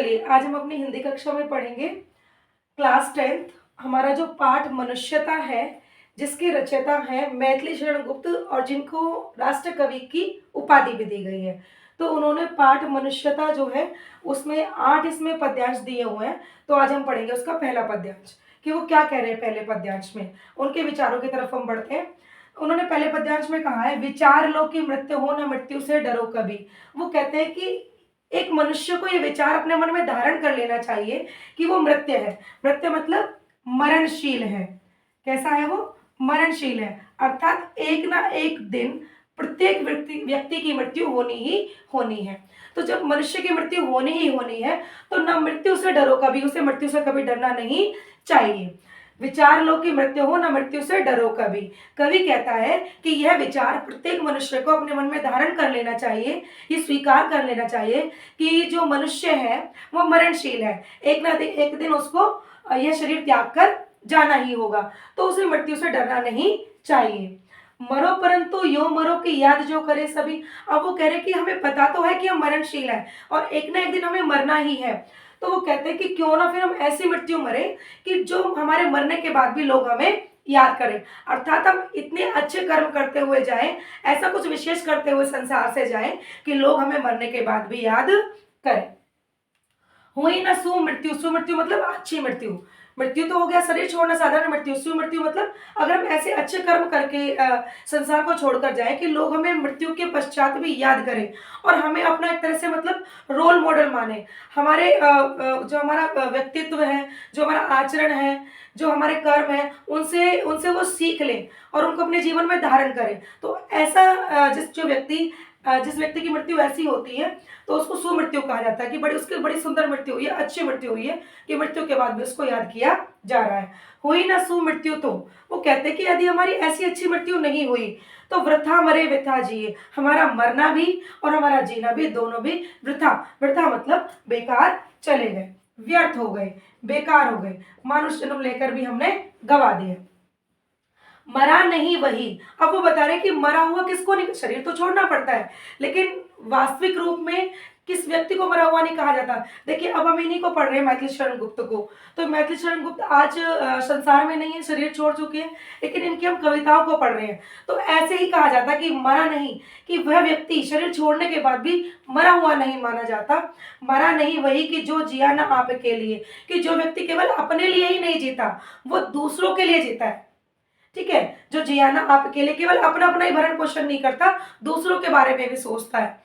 चलिए आज हम अपनी हिंदी कक्षा में पढ़ेंगे क्लास 10th। हमारा जो पाठ मनुष्यता है, जिसके रचयिता हैं मैथिली शरण गुप्त और जिनको राष्ट्र कवि की उपाधि भी दी गई है। तो उन्होंने पाठ मनुष्यता जो है उसमें 8 इसमें पद्यांश दिए हुए हैं। तो आज हम पढ़ेंगे उसका पहला पद्यांश कि वो क्या कह रहे हैं पहले पद्यांश में, उनके विचारों की तरफ हम बढ़ते हैं। उन्होंने पहले पद्यांश में कहा है, विचार लो कि मृत्यु हो न मृत्यु से डरो कभी। वो कहते हैं कि एक मनुष्य को ये विचार अपने मन में धारण कर लेना चाहिए कि वो मृत्य है। मृत्य मतलब मरणशील है। कैसा है वो? मरणशील है, अर्थात एक ना एक दिन प्रत्येक व्यक्ति की मृत्यु होनी ही होनी है। तो जब मनुष्य की मृत्यु होनी ही होनी है तो न मृत्यु से डरो कभी, उसे मृत्यु से कभी डरना नहीं चाहिए। विचार लो कि मृत्यु हो न मृत्यु से डरो कभी। कवि कहता है कि यह विचार प्रत्येक मनुष्य को अपने मन में धारण कर लेना चाहिए, ये स्वीकार कर लेना चाहिए कि जो मनुष्य है वो मरणशील है। एक ना एक दिन उसको यह शरीर त्याग कर जाना ही होगा, तो उसे मृत्यु से डरना नहीं चाहिए। मरो परंतु यो मरो की याद जो करे सभी। अब वो कह रहे कि हमें पता तो है कि हम मरणशील है और एक ना एक दिन हमें मरना ही है। तो वो कहते हैं कि क्यों ना फिर हम ऐसी मृत्यु मरे कि जो हमारे मरने के बाद भी लोग हमें याद करें, अर्थात हम इतने अच्छे कर्म करते हुए जाएं, ऐसा कुछ विशेष करते हुए संसार से जाएं कि लोग हमें मरने के बाद भी याद करें। हुई ना सुमृत्यु, सुमृत्यु मतलब अच्छी मृत्यु। मृत्यु तो हो गया शरीर छोड़ना साधारण मृत्यु, सुमृत्यु मतलब अगर हम ऐसे अच्छे कर्म करके संसार को छोड़कर जाएं कि लोग हमें मृत्यु के पश्चात भी याद करें और हमें अपना एक तरह से मतलब रोल मॉडल माने। हमारे जो हमारा व्यक्तित्व है, जो हमारा आचरण है, जो हमारे कर्म है, उनसे उनसे वो सीख लें और उनको अपने जीवन में धारण करें। तो ऐसा जिस व्यक्ति की मृत्यु ऐसी होती है तो उसको सुमृत्यु कहा जाता है कि उसकी बड़ी सुंदर मृत्यु हुई है, अच्छी मृत्यु हुई है कि मृत्यु के बाद भी उसको याद किया जा रहा है। हुई ना सुमृत्यु तो वो कहते हैं कि यदि हमारी ऐसी अच्छी मृत्यु नहीं हुई तो वृथा मरे वृथा जिए। हमारा मरना भी और हमारा जीना भी दोनों भी वृथा। वृथा मतलब बेकार चले गए, व्यर्थ हो गए, बेकार हो गए, मानुष जन्म लेकर भी हमने गवा दिए। मरा नहीं वही। अब वो बता रहे कि मरा हुआ किसको नहीं, शरीर तो छोड़ना पड़ता है लेकिन वास्तविक रूप में किस व्यक्ति को मरा हुआ नहीं कहा जाता। देखिए अब हम इन्हीं को पढ़ रहे हैं, मैथिली शरण गुप्त को। तो मैथिली शरण गुप्त आज संसार में नहीं है, शरीर छोड़ चुके हैं, लेकिन इनकी हम कविताओं को पढ़ रहे हैं। तो ऐसे ही कहा जाता कि मरा नहीं, कि वह व्यक्ति शरीर छोड़ने के बाद भी मरा हुआ नहीं माना जाता। मरा नहीं वही कि जो जिया ना आपके लिए, कि जो व्यक्ति केवल अपने लिए ही नहीं जीता, वो दूसरों के लिए जीता है। ठीक है, जो जिया ना आपके लिए, केवल अपना अपना ही भरण पोषण नहीं करता, दूसरों के बारे में भी सोचता है।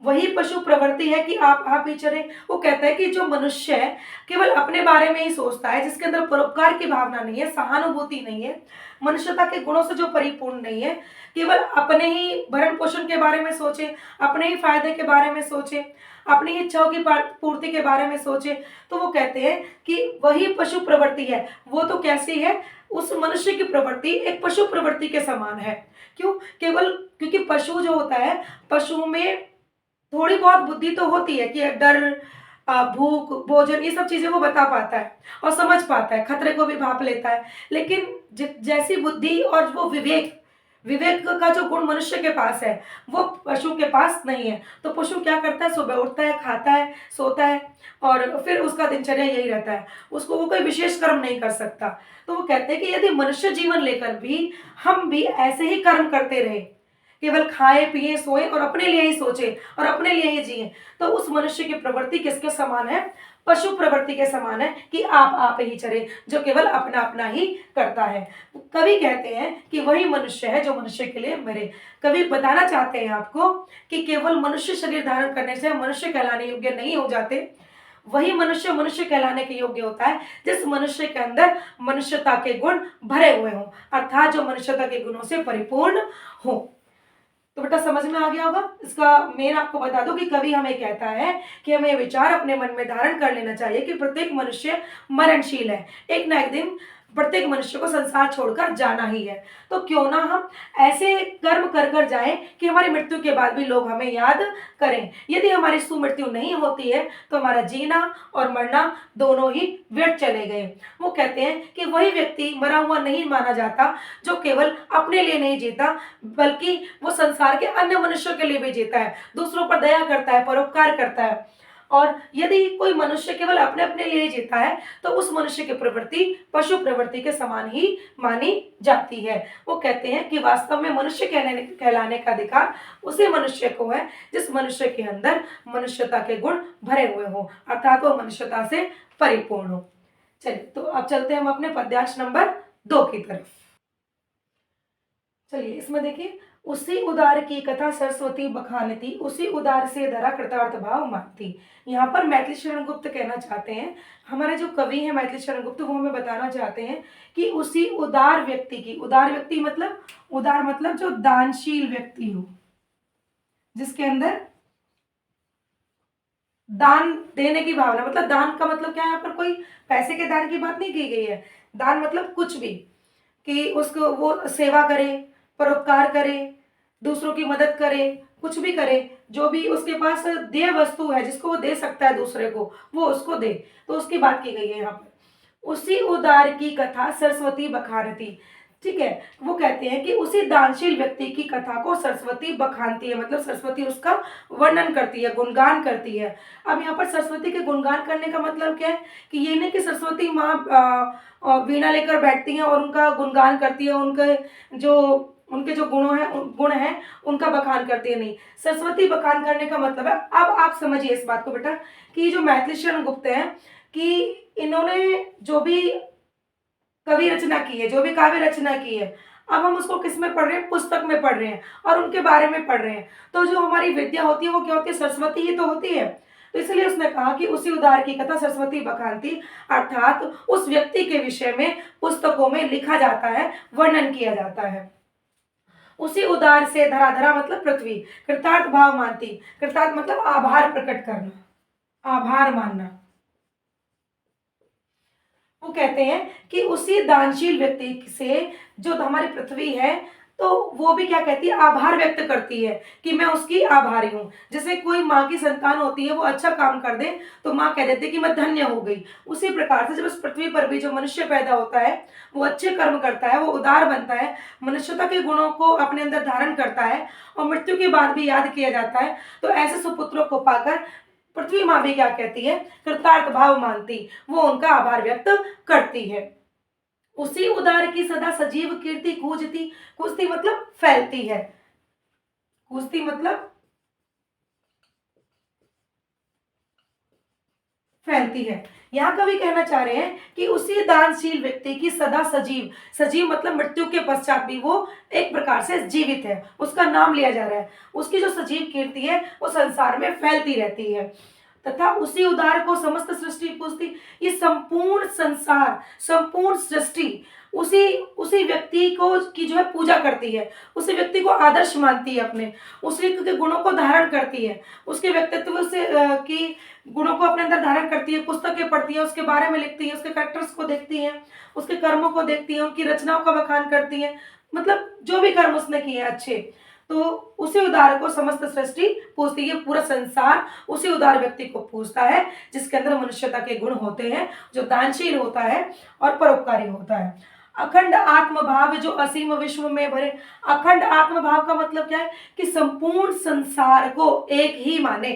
वही पशु प्रवृत्ति है कि आप ही चरे। वो कहता है कि जो मनुष्य है केवल अपने बारे में ही सोचता है, जिसके अंदर परोपकार की भावना नहीं है, सहानुभूति नहीं है, मनुष्यता के गुणों से जो परिपूर्ण नहीं है, केवल अपने ही भरण पोषण के बारे में सोचे, अपने ही फायदे के बारे में सोचे, अपनी इच्छाओं की पूर्ति के बारे में सोचे, तो वो कहते हैं कि वही पशु प्रवृत्ति है। वो तो कैसी है? उस मनुष्य की प्रवृत्ति एक पशु प्रवृत्ति के समान है। क्यों? केवल क्योंकि पशु जो होता है, पशु में थोड़ी बहुत बुद्धि तो होती है कि डर, भूख, भोजन, ये सब चीजें वो बता पाता है और समझ पाता है, खतरे को भी भाप लेता है। लेकिन जैसी बुद्धि और वो विवेक विवेक का जो गुण मनुष्य के पास है वो पशु के पास नहीं है। तो पशु क्या करता है? सुबह उठता है, खाता है, सोता है और फिर उसका दिनचर्या यही रहता है, उसको वो कोई विशेष कर्म नहीं कर सकता। तो वो कहते हैं कि यदि मनुष्य जीवन लेकर भी हम भी ऐसे ही कर्म करते रहे, केवल खाए पिए सोए और अपने लिए ही सोचे और अपने लिए ही जिए, तो उस मनुष्य की प्रवृत्ति किसके समान है? पशु प्रवृत्ति के समान है कि आप ही चरे, जो केवल अपना अपना ही करता है। कवि कहते हैं कि वही मनुष्य है जो मनुष्य के लिए मरे। कवि बताना चाहते हैं आपको कि केवल मनुष्य शरीर धारण करने से मनुष्य कहलाने योग्य नहीं हो जाते। वही मनुष्य मनुष्य कहलाने के योग्य होता है जिस मनुष्य के अंदर मनुष्यता के गुण भरे हुए हों, अर्थात जो मनुष्यता के गुणों से परिपूर्ण हो। तो बेटा समझ में आ गया होगा। इसका मेन आपको बता दूं कि कवि हमें कहता है कि हमें ये विचार अपने मन में धारण कर लेना चाहिए कि प्रत्येक मनुष्य मरणशील है, एक ना एक दिन प्रत्येक मनुष्य को संसार छोड़कर जाना ही है। तो क्यों ना हम ऐसे कर्म कर कर जाएं कि हमारी मृत्यु के बाद भी लोग हमें याद करें। यदि हमारी सुमृत्यु नहीं होती है तो हमारा जीना और मरना दोनों ही व्यर्थ चले गए। वो कहते हैं कि वही व्यक्ति मरा हुआ नहीं माना जाता जो केवल अपने लिए नहीं जीता, बल्कि वो संसार के अन्य मनुष्यों के लिए भी जीता है, दूसरों पर दया करता है, परोपकार करता है। और यदि कोई मनुष्य केवल अपने अपने लिए जीता है तो उस मनुष्य की प्रवृत्ति पशु प्रवृत्ति के समान ही मानी जाती है। वो कहते हैं कि वास्तव में मनुष्य कहलाने का अधिकार उसी मनुष्य को है जिस मनुष्य के अंदर मनुष्यता के गुण भरे हुए हों, अर्थात वो मनुष्यता से परिपूर्ण हो। चलिए, तो अब चलते हैं हम अपने पद्यांश नंबर 2 की तरफ। चलिए, इसमें देखिए, उसी उदार की कथा सरस्वती बखानती, उसी उदार से धरा कृतार्थ भाव मानती। यहाँ पर मैथिली शरण गुप्त कहना चाहते हैं, हमारे जो कवि हैं मैथिली शरण गुप्त, वो हमें बताना चाहते हैं कि उसी उदार व्यक्ति की, उदार व्यक्ति मतलब, उदार मतलब जो दानशील व्यक्ति हो, जिसके अंदर दान देने की भावना, मतलब दान का मतलब क्या है, यहाँ पर कोई पैसे के दान की बात नहीं की गई है। दान मतलब कुछ भी, कि उसको वो सेवा करे, परोपकार करे, दूसरों की मदद करे, कुछ भी करे, जो भी उसके पास देय वस्तु है जिसको वो दे सकता है दूसरे को, वो उसको दे, तो उसकी बात की गई है यहाँ पर। उसी उदार की कथा सरस्वती बखानती, ठीक है, वो कहते हैं कि उसी दानशील व्यक्ति की कथा को सरस्वती बखानती है, मतलब सरस्वती उसका वर्णन करती है, गुणगान करती है। अब यहाँ पर सरस्वती के गुणगान करने का मतलब क्या है, कि ये नहीं कि सरस्वती माँ वीणा लेकर बैठती हैं और उनका गुणगान करती है, उनके जो गुण हैं उनका बखान करती है, नहीं। सरस्वती बखान करने का मतलब है, अब आप समझिए इस बात को बेटा, कि जो मैथिली शरण गुप्त हैं, कि इन्होंने जो भी कवि रचना की है, जो भी काव्य रचना की है, अब हम उसको किस में पढ़ रहे हैं, पुस्तक में पढ़ रहे हैं और उनके बारे में पढ़ रहे हैं। तो जो हमारी विद्या होती है वो क्या होती है, सरस्वती ही तो होती है। तो इसलिए उसने कहा कि उसी उदार की कथा सरस्वती बखानती, अर्थात उस व्यक्ति के विषय में पुस्तकों में लिखा जाता है, वर्णन किया जाता है। उसी उदार से धरा, धरा मतलब पृथ्वी, कृतार्थ भाव मानती, कृतार्थ मतलब आभार प्रकट करना, आभार मानना। वो कहते हैं कि उसी दानशील व्यक्ति से जो हमारी पृथ्वी है, तो वो भी क्या कहती है, आभार व्यक्त करती है कि मैं उसकी आभारी हूँ। जैसे कोई माँ की संतान होती है, वो अच्छा काम कर दे तो माँ कह देती है कि मैं धन्य हो गई। उसी प्रकार से जब इस पृथ्वी पर भी जो मनुष्य पैदा होता है, वो अच्छे कर्म करता है, वो उदार बनता है, मनुष्यता के गुणों को अपने अंदर धारण करता है और मृत्यु के बाद भी याद किया जाता है, तो ऐसे सुपुत्रों को पाकर पृथ्वी माँ भी क्या कहती है, कृतार्थ भाव मानती, वो उनका आभार व्यक्त करती है। उसी उदार की सदा सजीव कीर्ति कूजती, कूजती मतलब फैलती है, कूजती मतलब फैलती है। यहाँ कवि कहना चाह रहे हैं कि उसी दानशील व्यक्ति की सदा सजीव, सजीव मतलब मृत्यु के पश्चात भी वो एक प्रकार से जीवित है, उसका नाम लिया जा रहा है, उसकी जो सजीव कीर्ति है वो संसार में फैलती रहती है। तथा उसी उदार को समस्त सृष्टि पूजती, ये संपूर्ण संसार, संपूर्ण सृष्टि उसी उसी व्यक्ति को की जो है पूजा करती है, उसी व्यक्ति को आदर्श मानती है, अपने उसी के गुणों को धारण करती है, उसके व्यक्तित्व से की गुणों को अपने अंदर धारण करती है, पुस्तकें पढ़ती है, उसके बारे में लिखती है, उसके कैरेक्टर्स को देखती है, उसके कर्मों को देखती है, उनकी रचनाओं का बखान करती है, मतलब जो भी कर्म उसने किए अच्छे, तो उसी उदार को समस्त सृष्टि पूजती है। पूरा संसार उसी उदार व्यक्ति को पूजता है जिसके अंदर मनुष्यता के गुण होते हैं, जो दानशील होता है और परोपकारी होता है। अखंड आत्मभाव जो असीम विश्व में भरे, अखंड आत्मभाव का मतलब क्या है, कि संपूर्ण संसार को एक ही माने,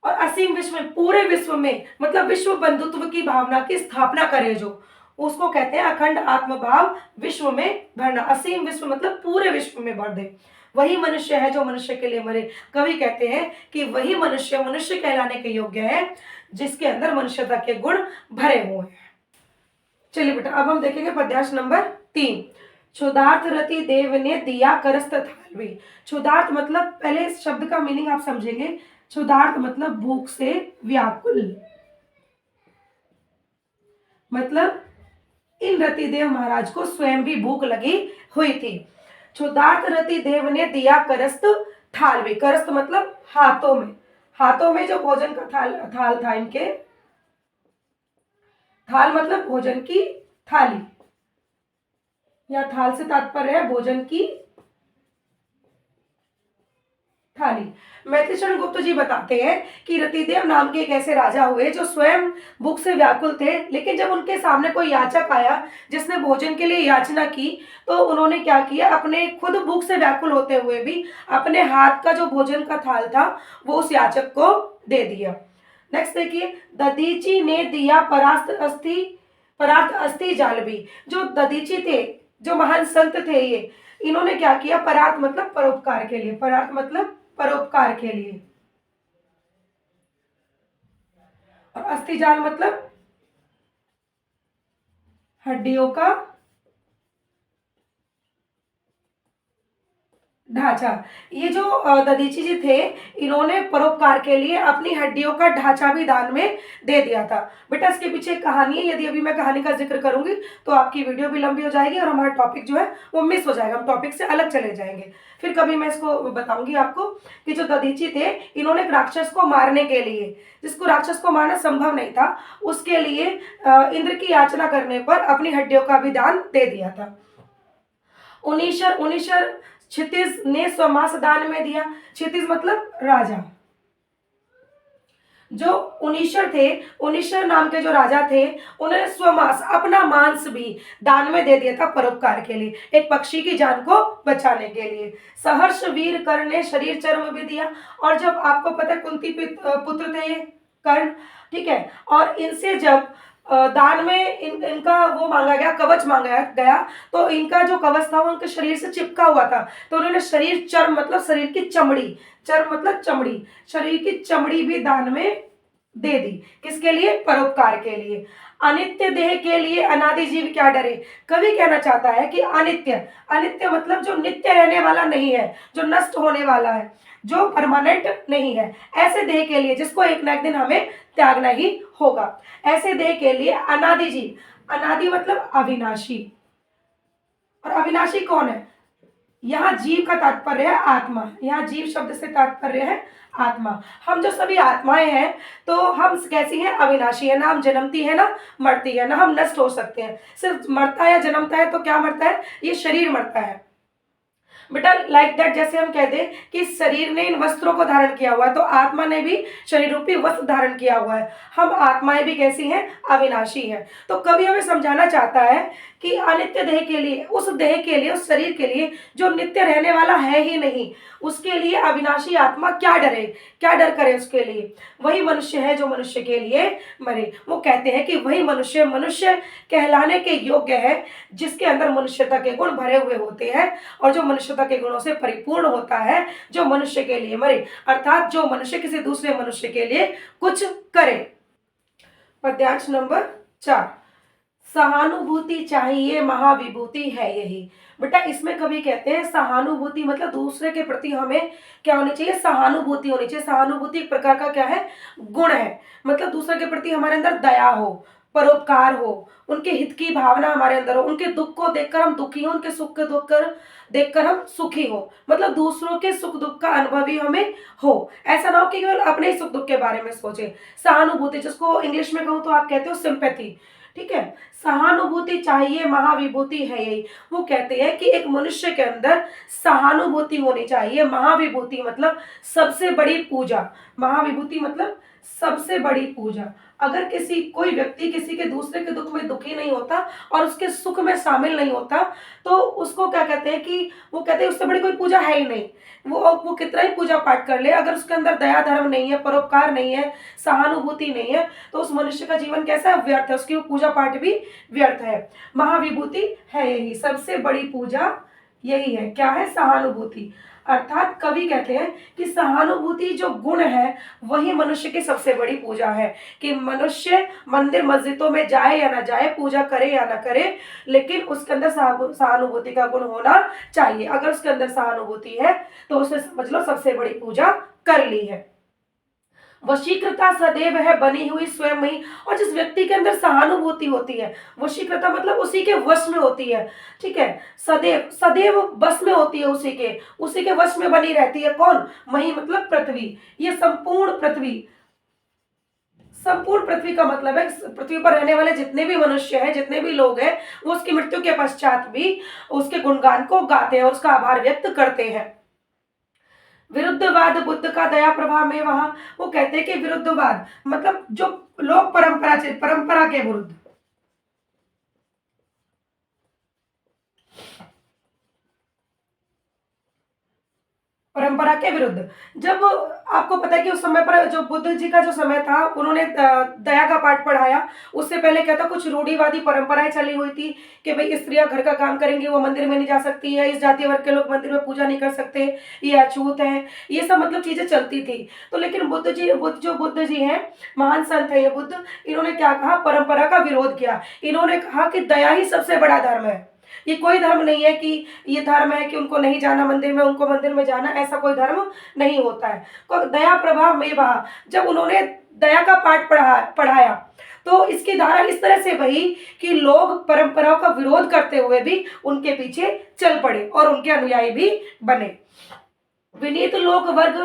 और असीम विश्व में, पूरे विश्व में, मतलब विश्व बंधुत्व की भावना की स्थापना करे, जो उसको कहते हैं अखंड आत्मभाव विश्व में भरना। असीम विश्व मतलब पूरे विश्व में भर दे, वही मनुष्य है जो मनुष्य के लिए मरे। कवि कहते हैं कि वही मनुष्य मनुष्य कहलाने के योग्य है जिसके अंदर मनुष्यता के गुण भरे हुए हैं। चलिए बेटा, अब हम देखेंगे पद्यांश नंबर 3। क्षुधार्थ रति देव ने दिया करस्त थालवी। क्षुधार्थ मतलब, पहले इस शब्द का मीनिंग आप समझेंगे। क्षुधार्थ मतलब भूख से व्याकुल, मतलब इन रतिदेव महाराज को स्वयं भी भूख लगी हुई थी। क्षुधार्थ रतिदेव ने दिया करस्त थालवी, करस्त मतलब हाथों में, हाथों में जो भोजन का थाल था इनके, थाल मतलब भोजन की थाली, या थाल से तात्पर्य है भोजन की थाली। मैथिली शरण गुप्त जी बताते हैं कि रतिदेव नाम के एक ऐसे राजा हुए जो स्वयं भूख से व्याकुल थे, लेकिन जब उनके सामने कोई याचक आया जिसने भोजन के लिए याचना की, तो उन्होंने क्या किया, अपने खुद भूख से व्याकुल होते हुए भी अपने हाथ का जो भोजन का थाल था वो उस याचक को दे दिया। नेक्स्ट देखिए, दधीची ने दिया परार्थ अस्थि जालबी। जो दधीची थे, जो महान संत थे, ये इन्होंने क्या किया, परार्थ मतलब परोपकार के लिए, परार्थ मतलब परोपकार के लिए, और अस्थि जाल मतलब हड्डियों का ढांचा। ये जो दधीची जी थे, इन्होंने परोपकार के लिए अपनी हड्डियों का ढांचा भी दान में दे दिया था। बेटा इसके पीछे एक कहानी है, यदि अभी मैं कहानी का जिक्र करूंगी तो आपकी वीडियो भी लंबी हो जाएगी और हमारा टॉपिक जो है वो मिस हो जाएगा, हम टॉपिक से अलग चले जाएंगे। फिर कभी मैं इसको बताऊंगी आपको कि जो दधीची थे, इन्होंने एक राक्षस को मारने के लिए, जिसको राक्षस को मारना संभव नहीं था, उसके लिए इंद्र की याचना करने पर अपनी हड्डियों का भी दान दे दिया था। उनीशर क्षितिज ने स्वमास दान में दिया। क्षितिज मतलब राजा। जो उनीशर थे, उनीशर नाम के जो राजा थे, उन्होंने स्वमास अपना मांस भी दान में दे दिया था परोपकार के लिए, एक पक्षी की जान को बचाने के लिए। सहर्ष वीर कर्ण ने शरीर चर्म भी दिया। और जब आपको पता है कुंती पुत्र थे ये कर्ण, ठीक है, और इनसे जब दान में इनका वो मांगा गया, कवच मांगा गया, तो इनका जो कवच था वो उनके शरीर से चिपका हुआ था, तो उन्होंने शरीर चर्म मतलब शरीर की चमड़ी, चर्म मतलब चमड़ी, शरीर की चमड़ी भी दान में दे दी। किसके लिए? परोपकार के लिए। अनित्य देह के लिए अनादि जीव क्या डरे। कवि कहना चाहता है कि अनित्य, अनित्य मतलब जो नित्य रहने वाला नहीं है, जो नष्ट होने वाला है, जो परमानेंट नहीं है, ऐसे देह के लिए जिसको एक ना एक दिन हमें त्यागना ही होगा, ऐसे देह के लिए अनादि जीव, अनादि मतलब अविनाशी, और अविनाशी कौन है? यहाँ जीव का तात्पर्य है आत्मा, यहाँ जीव शब्द से तात्पर्य है आत्मा। हम जो सभी आत्माएं हैं, तो हम कैसी हैं? अविनाशी है, ना हम जन्मती है ना मरती है, ना हम नष्ट हो सकते हैं। सिर्फ मरता है या जन्मता है तो क्या मरता है? ये शरीर मरता है बेटा। लाइक दैट, जैसे हम कहते हैं कि शरीर ने इन वस्त्रों को धारण किया हुआ है, तो आत्मा ने भी शरीर रूपी वस्त्र धारण किया हुआ है। हम आत्माएं भी कैसी हैं? अविनाशी हैं। तो कवि हमें समझाना चाहता है कि अनित्य देह के लिए, उस देह के लिए, उस शरीर के लिए जो नित्य रहने वाला है ही नहीं, उसके लिए अविनाशी आत्मा क्या डरे, क्या डर करे उसके लिए? वही मनुष्य है जो मनुष्य के लिए मरे। वो कहते हैं कि वही मनुष्य मनुष्य कहलाने के योग्य है जिसके अंदर मनुष्यता के गुण भरे हुए होते हैं, और जो मनुष्यता के गुणों से परिपूर्ण होता है, जो मनुष्य के लिए मरे, अर्थात जो मनुष्य किसी दूसरे मनुष्य के लिए कुछ करे। पद्यांश नंबर 4, सहानुभूति चाहिए महाविभूति है यही। बेटा इसमें कवि कहते हैं सहानुभूति मतलब दूसरे के प्रति हमें क्या होनी चाहिए? सहानुभूति होनी चाहिए। सहानुभूति एक प्रकार का क्या है? गुण है। मतलब दूसरे के प्रति हमारे अंदर दया हो, परोपकार हो, उनके हित की भावना हमारे अंदर हो, उनके दुख को देखकर हम दुखी हो, उनके सुख के दुख कर देखकर हम सुखी हो, मतलब दूसरों के सुख दुख का अनुभवी हमें हो। ऐसा ना हो कि केवल अपने ही सुख दुख के बारे में सोचे। सहानुभूति, जिसको इंग्लिश में कहूँ तो आप कहते हो सिंपैथी, ठीक है। सहानुभूति चाहिए महाविभूति है यही। वो कहते हैं कि एक मनुष्य के अंदर सहानुभूति होनी चाहिए। महाविभूति मतलब सबसे बड़ी पूजा, महाविभूति मतलब सबसे बड़ी पूजा। अगर कोई व्यक्ति किसी के दूसरे के दुख में दुखी नहीं होता और उसके सुख में शामिल नहीं होता, तो उसको क्या कहते हैं कि वो कहते हैं उससे बड़ी कोई पूजा है ही नहीं। वो कितना ही पूजा पाठ कर ले, अगर उसके अंदर दया धर्म नहीं है, परोपकार नहीं है, सहानुभूति नहीं है, तो उस मनुष्य का जीवन कैसा है? व्यर्थ है, उसकी पूजा पाठ भी व्यर्थ है। महाविभूति है यही, सबसे बड़ी पूजा यही है। क्या है? सहानुभूति। अर्थात कवि कहते हैं कि सहानुभूति जो गुण है वही मनुष्य की सबसे बड़ी पूजा है। कि मनुष्य मंदिर मस्जिदों में जाए या ना जाए, पूजा करे या ना करे, लेकिन उसके अंदर सहानुभूति का गुण होना चाहिए। अगर उसके अंदर सहानुभूति है तो उसने समझ लो सबसे बड़ी पूजा कर ली है। वशीकृता सदैव है बनी हुई स्वयं ही। और जिस व्यक्ति के अंदर सहानुभूति होती है, वशीकृता मतलब उसी के वश में होती है, ठीक है। सदैव, सदैव बस में होती है, उसी के वश में बनी रहती है। कौन? मही मतलब पृथ्वी। ये संपूर्ण पृथ्वी, संपूर्ण पृथ्वी का मतलब है पृथ्वी पर रहने वाले जितने भी मनुष्य हैं, जितने भी लोग हैं, वो उसकी मृत्यु के पश्चात भी उसके गुणगान को गाते हैं और उसका आभार व्यक्त करते हैं। विरुद्धवाद बुद्ध का दया प्रभाव में वहां, वो कहते हैं कि विरुद्धवाद मतलब जो लोक परंपरा से परंपरा के विरुद्ध, परंपरा के विरुद्ध। जब आपको पता है कि उस समय पर जो बुद्ध जी का जो समय था, उन्होंने दया का पाठ पढ़ाया। उससे पहले क्या था, कुछ रूढ़िवादी परंपराएं चली हुई थी कि भाई स्त्रियां घर का काम करेंगी, वो मंदिर में नहीं जा सकती है, इस जाति वर्ग के लोग मंदिर में पूजा नहीं कर सकते, ये अछूत है, ये सब मतलब चीजें चलती थी। तो लेकिन बुद्ध जी हैं, महान संत है ये बुद्ध, इन्होंने क्या कहा, परंपरा का विरोध किया। इन्होंने कहा कि दया ही सबसे बड़ा धर्म है। ये कोई धर्म नहीं है कि ये धर्म है कि उनको नहीं जाना मंदिर में, उनको मंदिर में जाना, ऐसा कोई धर्म नहीं होता है। तो दया प्रभा में बहा, जब उन्होंने दया का पाठ पढ़ाया तो इसकी धारा इस तरह से बही कि लोग परंपराओं का विरोध करते हुए भी उनके पीछे चल पड़े और उनके अनुयायी भी बने। विनीत लोक वर्ग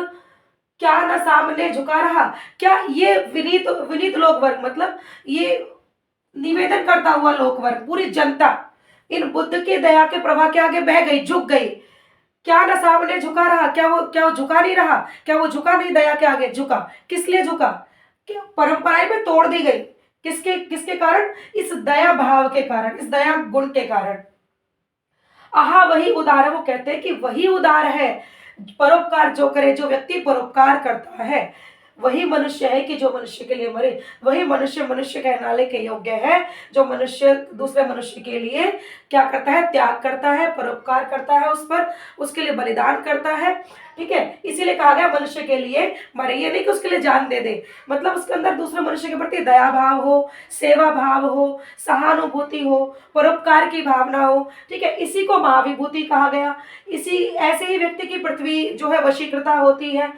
क्या न सामने झुका रहा, क्या ये विनीत विनीत लोक वर्ग मतलब ये निवेदन करता हुआ लोक वर्ग, पूरी जनता इन बुद्ध की दया के प्रवाह के आगे बह गई, झुक गई। क्या न सामने झुका रहा, क्या वो झुका नहीं रहा, क्या वो झुका नहीं दया के आगे, झुका। किस लिए झुका, क्या परंपराएं में तोड़ दी गई, किसके किसके कारण, इस दया भाव के कारण, इस दया गुण के कारण। आहा वही उदार है, वो कहते हैं कि वही उदार है, परोपकार जो करे, जो व्यक्ति परोपकार करता है वही मनुष्य है कि जो मनुष्य के लिए मरे। वही मनुष्य मनुष्य कहलाने के योग्य है जो मनुष्य दूसरे मनुष्य के लिए क्या करता है, त्याग करता है, परोपकार करता है, उस पर उसके लिए बलिदान करता है। ठीक है, इसीलिए कहा गया मनुष्य के लिए मरे, ये नहीं कि उसके लिए जान दे दे, मतलब उसके अंदर दूसरे मनुष्य के प्रति दया भाव हो, सेवा भाव हो, सहानुभूति हो, परोपकार की भावना हो। ठीक है, इसी को महाविभूति कहा गया। इसी ऐसे ही व्यक्ति की पृथ्वी जो है वशीकृता होती है।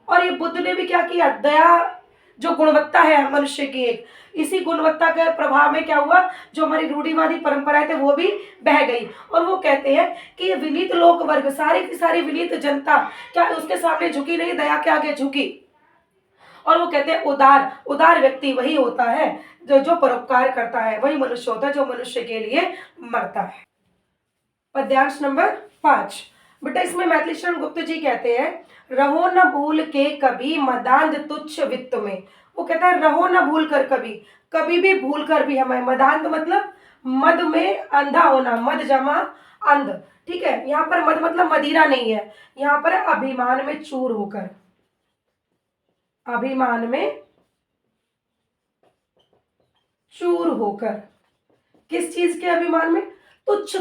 और ये बुद्ध ने भी क्या किया, दया जो गुणवत्ता है मनुष्य की एक, इसी गुणवत्ता के प्रभाव में क्या हुआ, जो हमारी रूढ़िवादी परंपराएं थे वो भी बह गई। और वो कहते हैं कि ये विनीत लोक वर्ग, सारी की सारी विनीत जनता क्या उसके सामने झुकी नहीं, दया के आगे झुकी। और वो कहते हैं उदार उदार व्यक्ति वही होता है जो जो परोपकार करता है, वही मनुष्य होता है जो मनुष्य के लिए मरता है। पद्यांश नंबर 5। बेटा इसमें मैथिली शरण गुप्त जी कहते हैं, रहो न भूल के कभी मदांध तुच्छ वित्त में। वो कहता है रहो न भूल कर कभी, कभी भी भूल कर भी हमें, मदांध मतलब मद में अंधा होना, मद जमा अंध। ठीक है, यहाँ पर मद मतलब मदिरा नहीं है, यहाँ पर अभिमान में चूर होकर, अभिमान में चूर होकर, किस चीज के अभिमान में, तुच्छ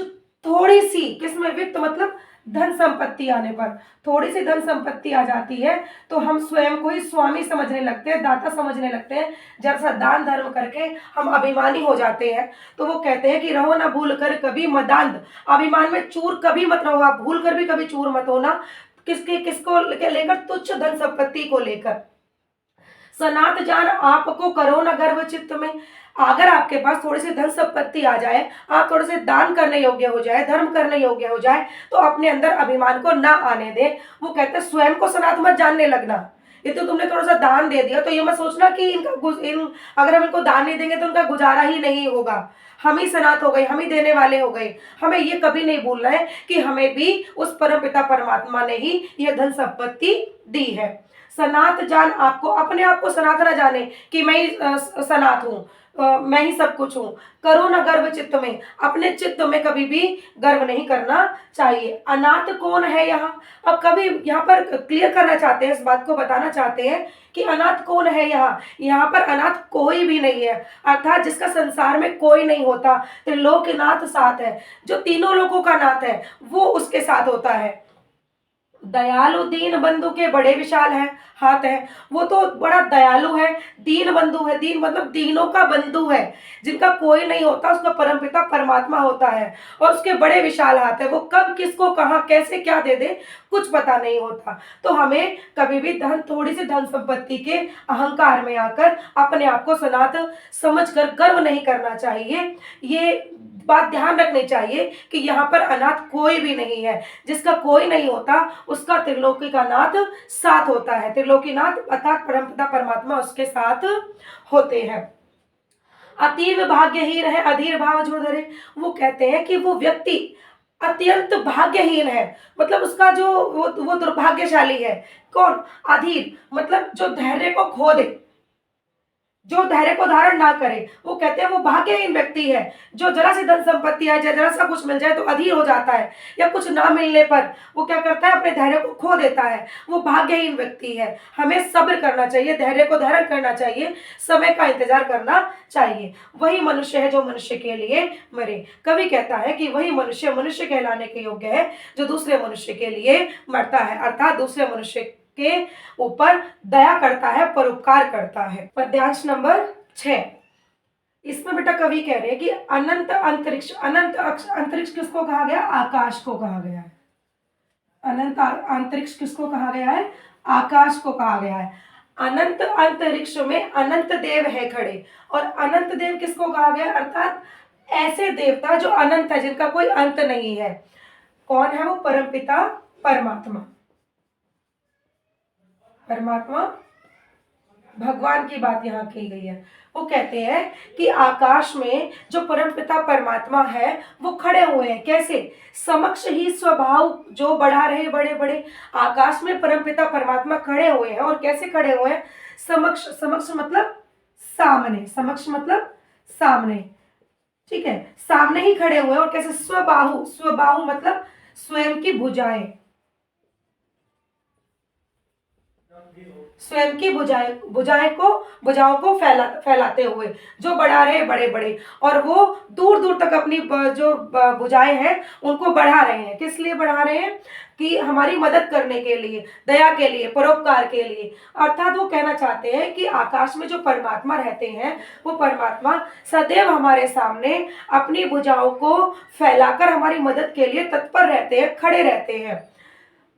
थोड़ी सी, किसमें, वित्त मतलब धन संपत्ति आने पर, थोड़ी सी धन संपत्ति आ जाती है तो हम स्वयं को ही स्वामी समझने लगते हैं, दाता समझने लगते हैं, जरा सा दान धर्म करके हम अभिमानी हो जाते हैं। तो वो कहते हैं कि रहो ना भूल कर कभी मदांध, अभिमान में चूर कभी मत रहो, आप भूल कर भी कभी चूर मत होना। किसको लेकर, तुच्छ धन संपत्ति को लेकर। सनात जान आपको करो न गर्व चित्त में, अगर आपके पास थोड़ी सी धन संपत्ति आ जाए, आप थोड़े से दान करने योग्य हो जाए, धर्म करने योग्य हो जाए, तो अपने अंदर अभिमान को ना आने दे। वो कहते हैं स्वयं को सनात मत जानने लगना। ये तो तुमने थोड़ा सा दान दे दिया तो ये मत सोचना कि अगर हम इनको दान नहीं देंगे तो उनका गुजारा ही नहीं होगा, हम ही सनात हो गए, हम ही देने वाले हो गए। हमें ये कभी नहीं भूलना है कि हमें भी उस परम पिता परमात्मा ने ही यह धन संपत्ति दी है। सनात जान आपको, अपने आप को सनात ना जाने कि मैं ही सनात हूँ, मैं ही सब कुछ हूँ। करो ना गर्व चित्त में, अपने चित्त में कभी भी गर्व नहीं करना चाहिए। अनाथ कौन है यहाँ, अब कभी यहाँ पर क्लियर करना चाहते हैं, इस बात को बताना चाहते हैं कि अनाथ कौन है यहाँ। यहाँ पर अनाथ कोई भी नहीं है, अर्थात जिसका संसार में कोई नहीं होता। त्रिलोकनाथ साथ है, जो तीनों लोगों का नाथ है वो उसके साथ होता है। दयालु दीन बंधु के बड़े विशाल है, हाथ है, वो तो बड़ा दयालु है, दीन बंधु है, दीन मतलब दीनों का बंधु है, जिनका कोई नहीं होता उसका परमपिता परमात्मा होता है। और उसके बड़े विशाल हाथ है, वो कब किसको कहाँ कैसे क्या दे दे कुछ पता नहीं होता। तो हमें कभी भी थोड़ी सी धन संपत्ति के अहंकार में आकर अपने आप को सनात समझकर गर्व नहीं करना चाहिए। ये बात ध्यान रखनी चाहिए कि यहाँ पर अनाथ कोई भी नहीं है, जिसका कोई नहीं होता उसका त्रिलोकी का नाथ साथ होता है। त्रिलोकीनाथ अर्थात परमपिता परमात्मा उसके साथ होते हैं। अतीव भाग्यहीन है अधीर भाव जो धरे, वो कहते हैं कि वो व्यक्ति अत्यंत भाग्यहीन है, मतलब उसका जो वो दुर्भाग्यशाली है। कौन? अधीर, मतलब जो धैर्य को खो दे, जो धैर्य को धारण ना करे, वो कहते हैं वो भाग्यहीन व्यक्ति है। जो जरा सी धन संपत्ति आए, जरा सा कुछ मिल जाए तो अधीर हो जाता है, या कुछ ना मिलने पर वो क्या करता है, अपने धैर्य को खो देता है, वो भाग्यहीन व्यक्ति है। हमें सब्र करना चाहिए, धैर्य को धारण करना चाहिए, समय का इंतजार करना चाहिए। वही मनुष्य है जो मनुष्य के लिए मरे। कवि कहता है कि वही मनुष्य मनुष्य कहलाने के योग्य है जो दूसरे मनुष्य के लिए मरता है, अर्थात दूसरे मनुष्य के ऊपर दया करता है, परोपकार करता है। पद्यांश नंबर 6। इसमें बेटा कवि कह रहे हैं कि अनंत अंतरिक्ष, अंतरिक्ष किसको कहा गया? आकाश को कहा गया है। अनंत अंतरिक्ष किसको कहा गया है? आकाश को कहा गया है। अनंत अंतरिक्ष में अनंत देव है खड़े, और अनंत देव किसको कहा गया? अर्थात ऐसे देवता जो अनंत है, जिनका कोई अंत नहीं है। कौन है वो? परमपिता परमात्मा। परमात्मा भगवान की बात यहाँ की गई है। वो कहते हैं कि आकाश में जो परमपिता परमात्मा है वो खड़े हुए हैं। कैसे? समक्ष ही स्वभाव जो बढ़ा रहे बड़े बड़े। आकाश में परमपिता परमात्मा खड़े हुए हैं, और कैसे खड़े हुए हैं? समक्ष, समक्ष मतलब सामने, समक्ष मतलब सामने, ठीक है, सामने ही खड़े हुए हैं। और कैसे? स्वबाहु, स्वबाहु मतलब स्वयं की भुजाएं, स्वयं की भुजाओं को फैलाते हुए जो बढ़ा रहे बड़े बड़े, और वो दूर दूर तक अपनी जो भुजाएं हैं उनको बढ़ा रहे हैं। किस लिए बढ़ा रहे हैं? कि हमारी मदद करने के लिए, दया के लिए, परोपकार के लिए। अर्थात वो कहना चाहते हैं कि आकाश में जो परमात्मा रहते हैं वो परमात्मा सदैव हमारे सामने अपनी भुजाओं को फैलाकर हमारी मदद के लिए तत्पर रहते हैं, खड़े रहते हैं।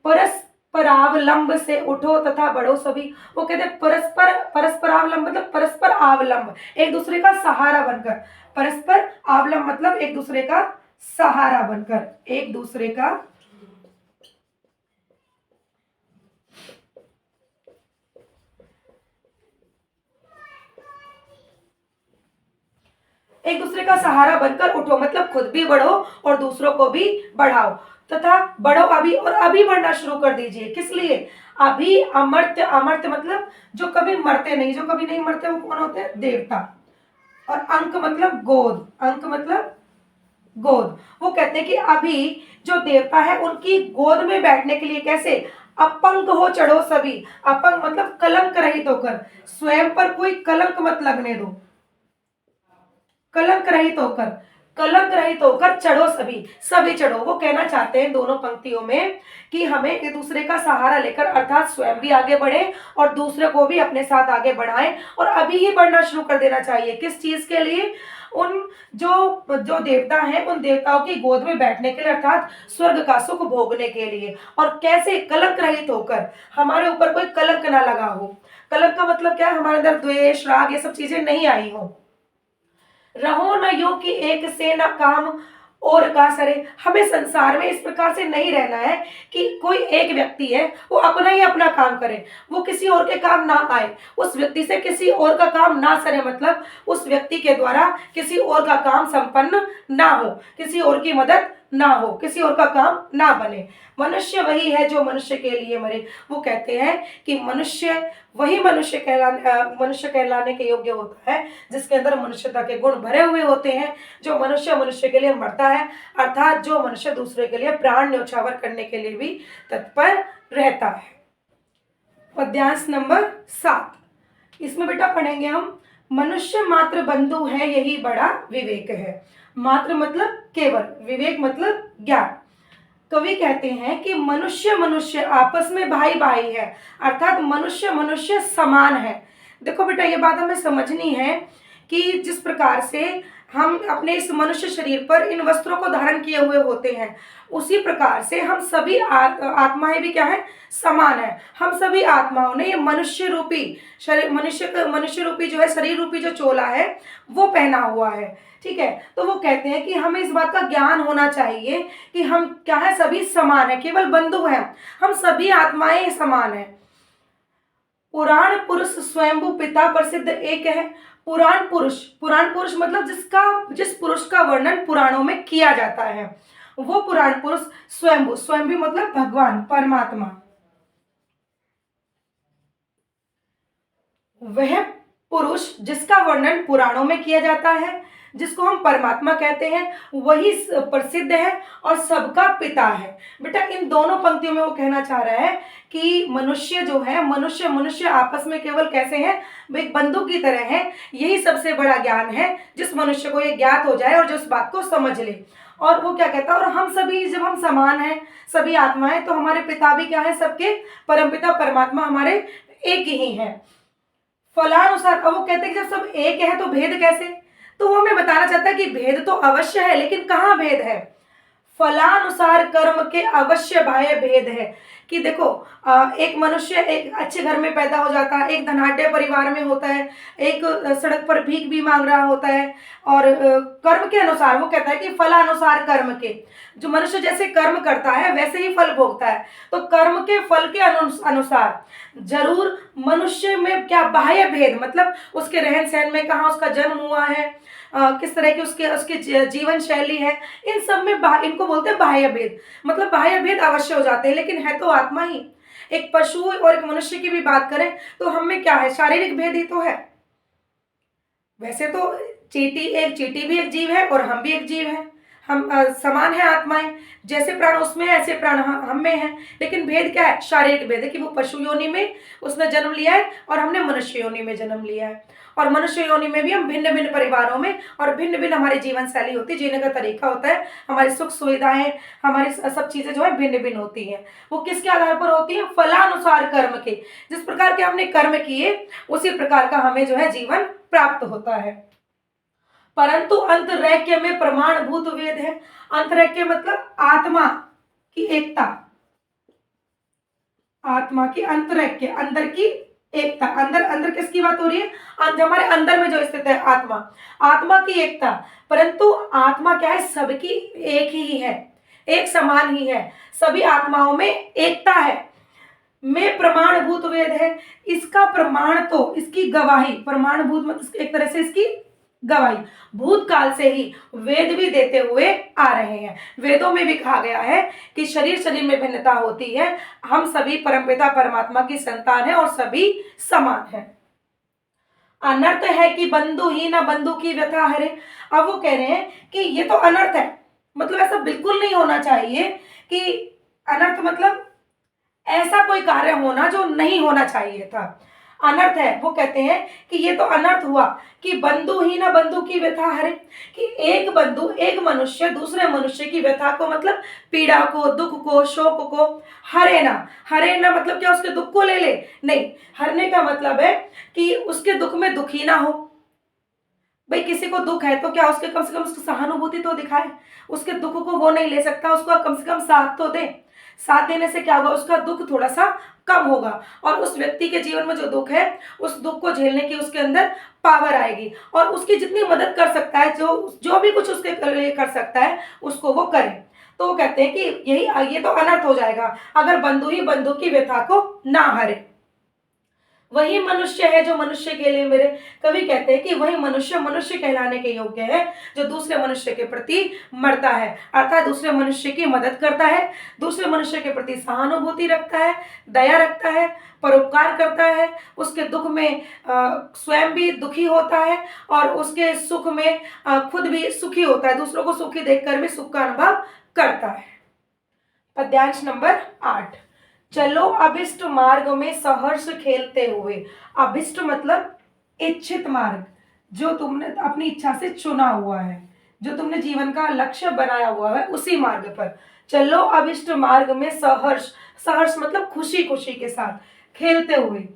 परस्परावलंब से उठो तथा बढ़ो सभी। वो कहते हैं परस्परावलंब मतलब परस्पर अवलंब, एक दूसरे का सहारा बनकर। परस्पर अवलंब मतलब एक दूसरे का सहारा बनकर, एक दूसरे का सहारा बनकर उठो, मतलब खुद भी बढ़ो और दूसरों को भी बढ़ाओ। तथा बढ़ो अभी, और अभी बढ़ना शुरू कर दीजिए। किस लिए? अभी अमर्त्य, अमर्त्य मतलब जो कभी मरते नहीं, जो कभी नहीं मरते, वो कौन होते हैं? देवता। और अंक मतलब गोद, अंक मतलब गोद। वो कहते हैं कि अभी जो देवता है उनकी गोद में बैठने के लिए कैसे? अपंग हो चढ़ो सभी। अपंग मतलब कलंक रहित होकर, स्वयं पर कोई कलंक मत लगने दो। कलंक रहित होकर, कलंक रहित होकर चढ़ो सभी, सभी चढ़ो। वो कहना चाहते हैं दोनों पंक्तियों में कि हमें एक दूसरे का सहारा लेकर, अर्थात स्वयं भी आगे बढ़े और दूसरे को भी अपने साथ आगे बढ़ाएं, और अभी ही बढ़ना शुरू कर देना चाहिए। किस चीज के लिए? उन जो देवता हैं उन देवताओं की गोद में बैठने के लिए, अर्थात स्वर्ग का सुख भोगने के लिए। और कैसे? कलंक रहित होकर, हमारे ऊपर कोई कलंक ना लगा हो। कलंक का मतलब क्या है? हमारे अंदर द्वेष, राग, ये सब चीजें नहीं आई हो। रहो न यो कि एक से न काम और का सरे। हमें संसार में इस प्रकार से नहीं रहना है कि कोई एक व्यक्ति है वो अपना ही अपना काम करे, वो किसी और के काम ना आए, उस व्यक्ति से किसी और का काम ना सरे, मतलब उस व्यक्ति के द्वारा किसी और का काम संपन्न ना हो, किसी और की मदद ना हो, किसी और का काम ना बने। मनुष्य वही है जो मनुष्य के लिए मरे। वो कहते हैं कि वही मनुष्य कहलाने के योग्य होता है जिसके अंदर मनुष्यता के गुण भरे हुए होते हैं, जो मनुष्य मनुष्य के लिए मरता है, अर्थात जो मनुष्य दूसरे के लिए प्राण न्यौछावर करने के लिए भी तत्पर रहता है। पद्यांश नंबर 7। इसमें बेटा पढ़ेंगे हम, मनुष्य मात्र बंधु है यही बड़ा विवेक है। मात्र मतलब केवल, विवेक मतलब ज्ञान। कवि कहते हैं कि मनुष्य मनुष्य आपस में भाई भाई है, अर्थात मनुष्य मनुष्य समान है। देखो बेटा ये बात हमें समझनी है कि जिस प्रकार से हम अपने इस मनुष्य शरीर पर इन वस्त्रों को धारण किए हुए होते हैं, उसी प्रकार से हम सभी आत्माएं भी क्या है? समान है। हम सभी आत्माओं ने ये मनुष्य रूपी शरीर, मनुष्य रूपी जो है शरीर रूपी जो चोला है वो पहना हुआ है, ठीक है। तो वो कहते हैं कि हमें इस बात का ज्ञान होना चाहिए कि हम क्या है? सभी समान है, केवल बंधु हैं, हम सभी आत्माएं समान है। पुराण पुरुष स्वयंभू पिता प्रसिद्ध एक है। पुराण पुरुष मतलब जिस पुरुष का वर्णन पुराणों में किया जाता है, वो पुराण पुरुष स्वयंभू, स्वयंभू मतलब भगवान परमात्मा, वह पुरुष जिसका वर्णन पुराणों में किया जाता है, जिसको हम परमात्मा कहते हैं, वही प्रसिद्ध है और सबका पिता है। बेटा इन दोनों पंक्तियों में वो कहना चाह रहा है कि मनुष्य जो है, मनुष्य मनुष्य आपस में केवल कैसे हैं, वो एक बंधु की तरह है। यही सबसे बड़ा ज्ञान है, जिस मनुष्य को ये ज्ञात हो जाए और जो इस बात को समझ ले। और वो क्या कहता है, और हम सभी जब हम समान हैं, सभी आत्माएं, तो हमारे पिता भी क्या है, सबके परमपिता परमात्मा हमारे एक ही हैं। फलानुसार, अब वो कहते हैं कि जब सब एक है तो भेद कैसे, तो वो हमें बताना चाहता है कि भेद तो अवश्य है, लेकिन कहाँ भेद है, फलानुसार कर्म के अवश्य बाह्य भेद है। कि देखो एक मनुष्य एक अच्छे घर में पैदा हो जाता है, एक धनाढ्य परिवार में होता है, एक सड़क पर भीख भी मांग रहा होता है, और कर्म के अनुसार वो कहता है कि फलानुसार कर्म के, जो मनुष्य जैसे कर्म करता है वैसे ही फल भोगता है। तो कर्म के फल के अनुसार जरूर मनुष्य में क्या बाह्य भेद, मतलब उसके रहन सहन में, कहाँ उसका जन्म हुआ है, किस तरह की उसके उसकी जीवन शैली है, इन सब में इनको बोलते हैं बाह्य भेद। मतलब बाह्य भेद अवश्य हो जाते हैं, लेकिन है तो आत्मा ही। एक पशु और एक मनुष्य की भी बात करें तो हम में क्या है, शारीरिक भेद ही तो है। वैसे तो चींटी भी एक जीव है और हम भी एक जीव है, हम समान है आत्माएं, जैसे प्राण उसमें है ऐसे प्राण हम में है। लेकिन भेद क्या है, शारीरिक भेद है कि वो पशु योनि में उसने जन्म लिया है और हमने मनुष्य योनि में जन्म लिया है। और मनुष्य योनि में भी हम भिन्न भिन्न परिवारों में और भिन्न भिन्न हमारी जीवन शैली होती है, जीने का तरीका होता है, हमारी सुख सुविधाएं, हमारी सब चीजें जो है भिन्न भिन्न होती हैं। वो किसके आधार पर होती है, फलानुसार कर्म के, जिस प्रकार के हमने कर्म किए उसी प्रकार का हमें जो है जीवन प्राप्त होता है। परंतु अंतरैक्य में प्रमाणभूत वेद है। अंतरैक्य मतलब आत्मा की एकता, आत्मा की अंतरैक्य, अंदर की एकता। अंदर अंदर किसकी बात हो रही है, हमारे अंदर में जो स्थित है आत्मा, आत्मा की एकता। परंतु आत्मा क्या है, सबकी एक ही है, एक समान ही है, सभी आत्माओं में एकता है। में प्रमाणभूत वेद है, इसका प्रमाण तो, इसकी गवाही, प्रमाणभूत मतलब एक तरह से इसकी गवाही भूतकाल से ही वेद भी देते हुए आ रहे हैं। वेदों में भी कहा गया है कि शरीर शरीर में भिन्नता होती है, हम सभी परमपिता परमात्मा की संतान है और सभी समान है। अनर्थ है कि बंधु ही ना बंधु की व्यथा हरे। अब वो कह रहे हैं कि ये तो अनर्थ है, मतलब ऐसा बिल्कुल नहीं होना चाहिए। कि अनर्थ मतलब ऐसा कोई कार्य होना जो नहीं होना चाहिए था, अनर्थ है। वो कहते हैं कि ये तो अनर्थ हुआ कि बंधु ही ना बंधु की व्यथा हरे, कि एक बंधु, एक मनुष्य दूसरे मनुष्य की व्यथा को, मतलब पीड़ा को, दुख को, शोक को हरे ना। हरे ना मतलब क्या, उसके दुख को ले ले, नहीं, हरने का मतलब है कि उसके दुख में दुखी ना हो। भाई किसी को दुख है तो क्या उसके कम से कम उसकी सहानुभूति तो दिखाए, उसके दुख को वो नहीं ले सकता, उसको कम से कम साथ तो दे। साथ देने से क्या होगा, उसका दुख थोड़ा सा कम होगा और उस व्यक्ति के जीवन में जो दुख है उस दुख को झेलने की उसके अंदर पावर आएगी और उसकी जितनी मदद कर सकता है, जो भी कुछ उसके लिए कर सकता है उसको वो करे। तो वो कहते हैं कि ये तो अनर्थ हो जाएगा अगर बंधु ही बंधु की व्यथा को ना हरे। वही मनुष्य है जो मनुष्य के लिए, मेरे कवि कहते हैं कि वही मनुष्य मनुष्य कहलाने के योग्य है जो दूसरे मनुष्य के प्रति मरता है, अर्थात दूसरे मनुष्य की मदद करता है, दूसरे मनुष्य के प्रति सहानुभूति रखता है, दया रखता है, परोपकार करता है, उसके दुख में स्वयं भी दुखी होता है और उसके सुख में खुद भी सुखी होता है, दूसरों को सुखी देखकर भी सुख का अनुभव करता है। पद्यांश नंबर 8, चलो अभिष्ट मार्ग में सहर्ष खेलते हुए। अभिष्ट मतलब इच्छित मार्ग, जो तुमने अपनी इच्छा से चुना हुआ है, जो तुमने जीवन का लक्ष्य बनाया हुआ है, उसी मार्ग पर चलो अभिष्ट मार्ग में सहर्ष। सहर्ष मतलब खुशी खुशी के साथ, खेलते हुए।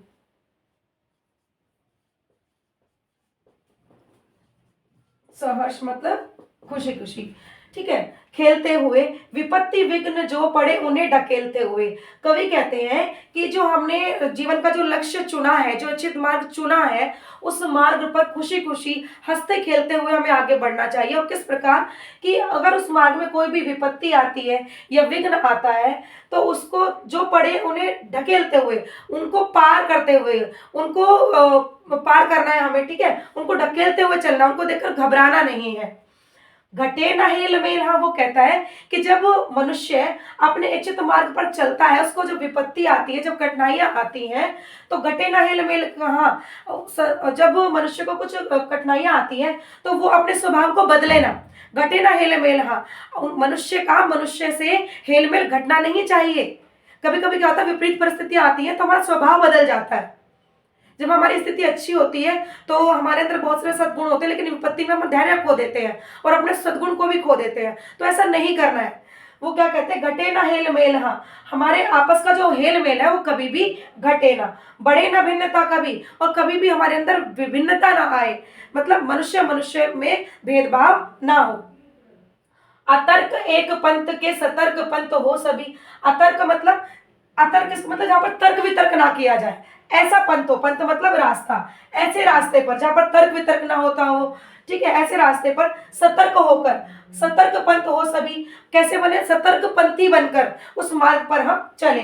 सहर्ष मतलब खुशी खुशी, ठीक है, खेलते हुए। विपत्ति विघ्न जो पड़े उन्हें ढकेलते हुए। कवि कहते हैं कि जो हमने जीवन का जो लक्ष्य चुना है, जो उचित मार्ग चुना है, उस मार्ग पर खुशी खुशी हंसते खेलते हुए हमें आगे बढ़ना चाहिए। और किस प्रकार कि अगर उस मार्ग में कोई भी विपत्ति आती है या विघ्न आता है तो उसको जो पड़े उन्हें ढकेलते हुए, उनको पार करते हुए, उनको पार करना है हमें, ठीक है, उनको ढकेलते हुए चलना, उनको देखकर घबराना नहीं है। घटे न हेल मेल, हाँ वो कहता है कि जब मनुष्य अपने इच्छित मार्ग पर चलता है, उसको जब विपत्ति आती है, जब कठिनाइयां आती हैं, तो घटे न हेल मेल कहाँ, जब मनुष्य को कुछ कठिनाइयां आती हैं तो वो अपने स्वभाव को बदले ना, घटे ना हेल मेल, हाँ मनुष्य से हेल मेल घटना नहीं चाहिए। कभी कभी क्या होता है, विपरीत परिस्थितियां आती हैं तो हमारा स्वभाव बदल जाता है। जब हमारी स्थिति अच्छी होती है तो हमारे अंदर बहुत सारे सद्गुण होते हैं, लेकिन विपत्ति में हम धैर्य खो देते हैं और अपने सद्गुण को भी खो देते हैं। तो ऐसा नहीं करना है। वो क्या कहते हैं, घटे ना हेल मेल, हाँ हमारे आपस का जो हेल मेल है वो कभी भी घटे ना, बढ़े ना भिन्नता कभी, और कभी भी हमारे अंदर विभिन्नता ना आए, मतलब मनुष्य मनुष्य में भेदभाव ना हो। अतर्क एक पंथ के सतर्क पंथ हो सभी। अतर्क मतलब, अतर्क मतलब जहां पर तर्क वितर्क ना किया जाए, ऐसा पंथ हो, पंथ मतलब रास्ता, ऐसे रास्ते पर जहां पर तर्क वितर्क ना होता हो, ठीक है, ऐसे रास्ते पर सतर्क होकर, सतर्क पंथ हो सभी, कैसे बने, सतर्क पंथी बनकर उस मार्ग पर हम चले,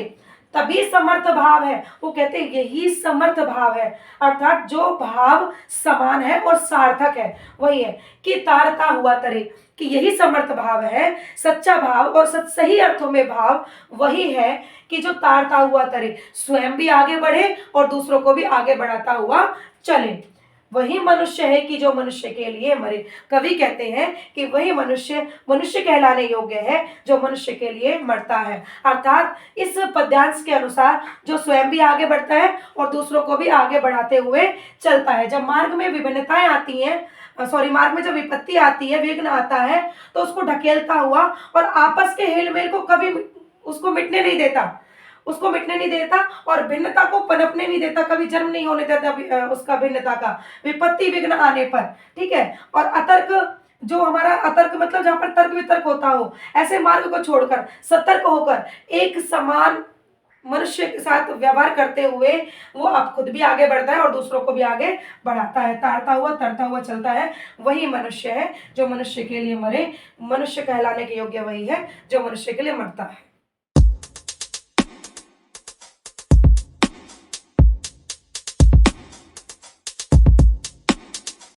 तभी समर्थ भाव है। वो कहते हैं यही समर्थ भाव है, अर्थात जो भाव समान है और सार्थक है, वही है कि तारता हुआ तरे, कि यही समर्थ भाव है, सच्चा भाव और सही अर्थों में भाव वही है कि जो तारता हुआ तरे, स्वयं भी आगे बढ़े और दूसरों को भी आगे बढ़ाता हुआ चले। वही मनुष्य है कि जो मनुष्य के लिए मरे। कवि कहते हैं कि वही मनुष्य मनुष्य कहलाने योग्य है जो मनुष्य के लिए मरता है। अर्थात इस पद्यांश के अनुसार जो स्वयं भी आगे बढ़ता है और दूसरों को भी आगे बढ़ाते हुए चलता है। जब मार्ग में विभिन्नताएं आती हैं, मार्ग में जब विपत्ति आती है, विघ्न आता है, तो उसको ढकेलता हुआ और आपस के हेल मेल को कभी उसको मिटने नहीं देता, उसको मिटने नहीं देता और भिन्नता को पनपने नहीं देता, कभी जन्म नहीं होने देता उसका भिन्नता का, विपत्ति विघ्न आने पर, ठीक है। और अतर्क, जो हमारा अतर्क मतलब जहां पर तर्क वितर्क होता हो, ऐसे मार्ग को छोड़कर सतर्क होकर एक समान मनुष्य के साथ व्यवहार करते हुए वो अब खुद भी आगे बढ़ता है और दूसरों को भी आगे बढ़ाता है, तारता हुआ तरता हुआ चलता है। वही मनुष्य है जो मनुष्य के लिए मरे। मनुष्य कहलाने के योग्य वही है जो मनुष्य के लिए मरता है।